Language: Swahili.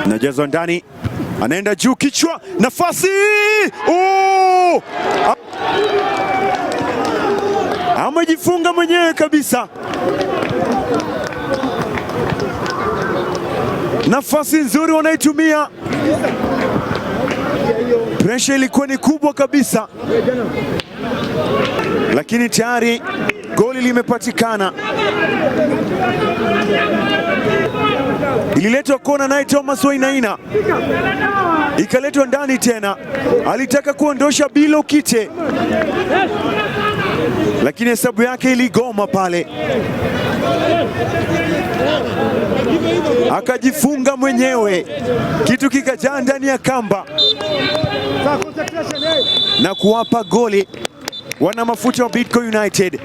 Najazwa ndani, anaenda juu, kichwa, nafasi! Oh! Amejifunga mwenyewe kabisa. Nafasi nzuri wanaitumia. Pressure ilikuwa ni kubwa kabisa, lakini tayari goli limepatikana. Ililetwa kona naye Thomas Wainaina, ikaletwa ndani tena. Alitaka kuondosha Bilo Kite, lakini hesabu yake iligoma pale, akajifunga mwenyewe, kitu kikajaa ndani ya kamba na kuwapa goli wana mafuta wa Bidco United.